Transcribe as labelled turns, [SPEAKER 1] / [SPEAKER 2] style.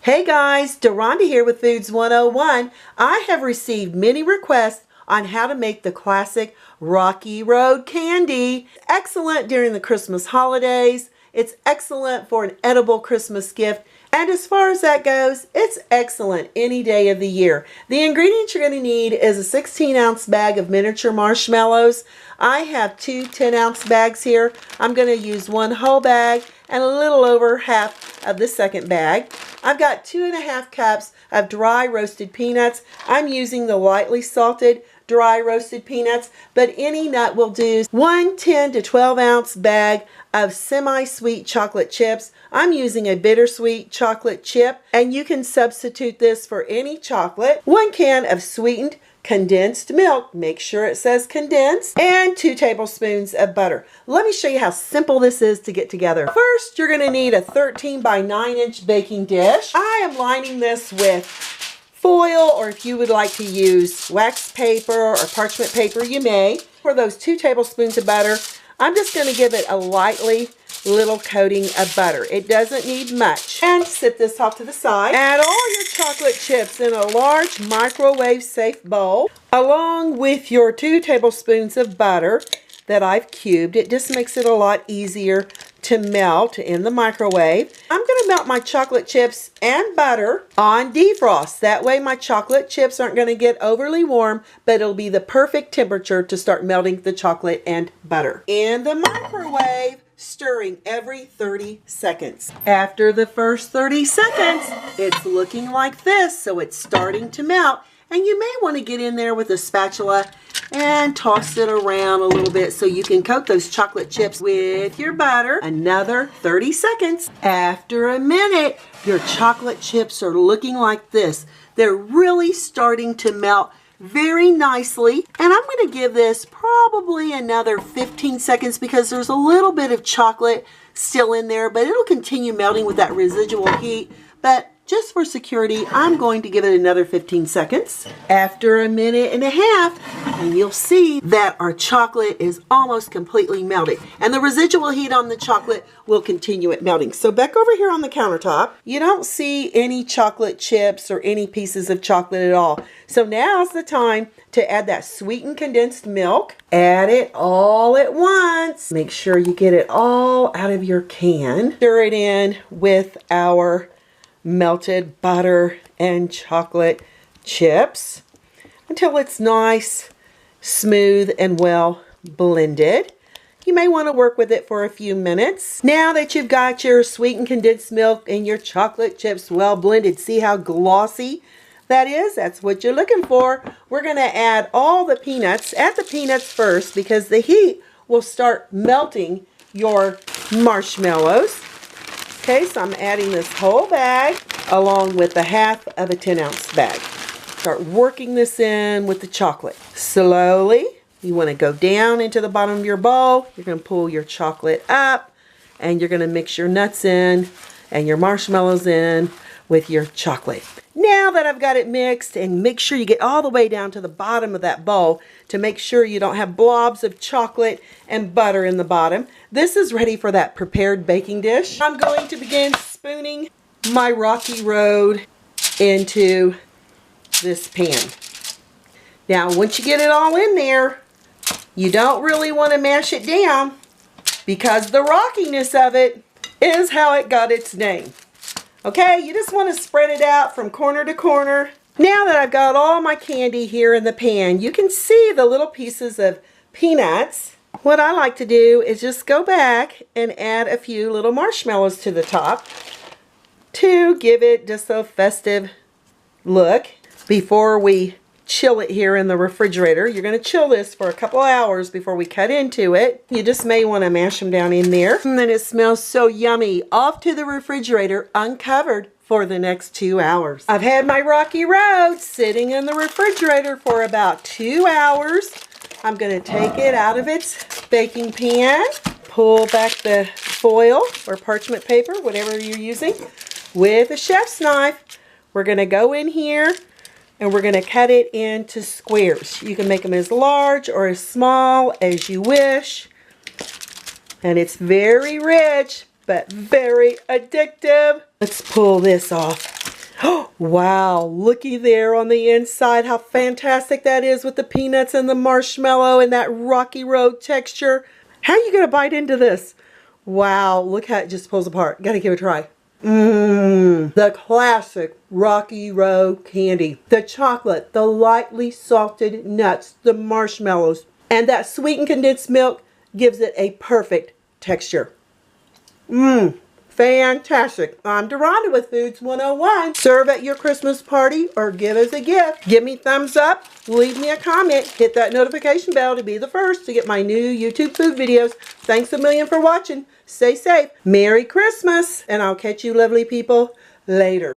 [SPEAKER 1] Hey guys, Deronda here with Foods 101. I have received many requests on how to make the classic Rocky Road candy. Excellent during the Christmas holidays. It's excellent for an edible Christmas gift. And as far as that goes, it's excellent any day of the year. The ingredients you're going to need is a 16-ounce bag of miniature marshmallows. I have two 10-ounce bags here. I'm going to use one whole bag and a little over half of the second bag. I've got 2.5 cups of dry roasted peanuts. I'm using the lightly salted dry roasted peanuts, but any nut will do. One 10 to 12 ounce bag of semi-sweet chocolate chips. I'm using a bittersweet chocolate chip, and you can substitute this for any chocolate. 1 can of sweetened condensed milk, make sure it says condensed, and 2 tablespoons of butter. Let me show you how simple this is to get together. First, you're going to need a 13 by 9 inch baking dish. I am lining this with foil, or if you would like to use wax paper or parchment paper, you may. For those 2 tablespoons of butter, I'm just going to give it a lightly little coating of butter. It doesn't need much. And set this off to the side. Add all your chocolate chips in a large microwave safe bowl along with your 2 tablespoons of butter that I've cubed. It just makes it a lot easier to melt in the microwave. I'm going to melt my chocolate chips and butter on defrost. That way my chocolate chips aren't going to get overly warm, but it'll be the perfect temperature to start melting the chocolate and butter. In the microwave, stirring every 30 seconds. After the first 30 seconds, it's looking like this, so it's starting to melt. And you may want to get in there with a spatula and toss it around a little bit so you can coat those chocolate chips with your butter. Another 30 seconds. After a minute, your chocolate chips are looking like this. They're really starting to melt very nicely. And I'm going to give this probably another 15 seconds because there's a little bit of chocolate still in there, but it'll continue melting with that residual heat. But just for security, I'm going to give it another 15 seconds. After a minute and a half, and you'll see that our chocolate is almost completely melted. And the residual heat on the chocolate will continue it melting. So back over here on the countertop, you don't see any chocolate chips or any pieces of chocolate at all. So now's the time to add that sweetened condensed milk. Add it all at once. Make sure you get it all out of your can. Stir it in with our melted butter and chocolate chips until it's nice, smooth, and well blended. You may want to work with it for a few minutes. Now that you've got your sweetened condensed milk and your chocolate chips well blended, see how glossy that is? That's what you're looking for. We're going to add all the peanuts. Add the peanuts first because the heat will start melting your marshmallows. Okay, so I'm adding this whole bag along with the half of a 10-ounce bag. Start working this in with the chocolate. Slowly, you want to go down into the bottom of your bowl. You're going to pull your chocolate up and you're going to mix your nuts in and your marshmallows in with your chocolate. Now that I've got it mixed, and make sure you get all the way down to the bottom of that bowl to make sure you don't have blobs of chocolate and butter in the bottom. This is ready for that prepared baking dish. I'm going to begin spooning my Rocky Road into this pan. Now, once you get it all in there, you don't really want to mash it down because the rockiness of it is how it got its name. Okay, you just want to spread it out from corner to corner. Now that I've got all my candy here in the pan, you can see the little pieces of peanuts. What I like to do is just go back and add a few little marshmallows to the top to give it just a festive look before we chill it here in the refrigerator. You're going to chill this for a couple hours before we cut into it. You just may want to mash them down in there. And then it smells so yummy. Off to the refrigerator, uncovered for the next 2 hours. I've had my Rocky Road sitting in the refrigerator for about 2 hours. I'm going to take it out of its baking pan, pull back the foil or parchment paper, whatever you're using, with a chef's knife. We're going to go in here and we're going to cut it into squares. You can make them as large or as small as you wish. And it's very rich, but very addictive. Let's pull this off. Wow, looky there on the inside how fantastic that is with the peanuts and the marshmallow and that rocky road texture. How are you going to bite into this? Wow, look how it just pulls apart. Gotta give it a try. Mmm, the classic Rocky Road candy. The chocolate, the lightly salted nuts, the marshmallows, and that sweetened condensed milk gives it a perfect texture. Mmm, fantastic. I'm Deronda with Foods 101. Serve at your Christmas party or give as a gift. Give me thumbs up, leave me a comment, hit that notification bell to be the first to get my new YouTube food videos. Thanks a million for watching. Stay safe. Merry Christmas. And I'll catch you lovely people later.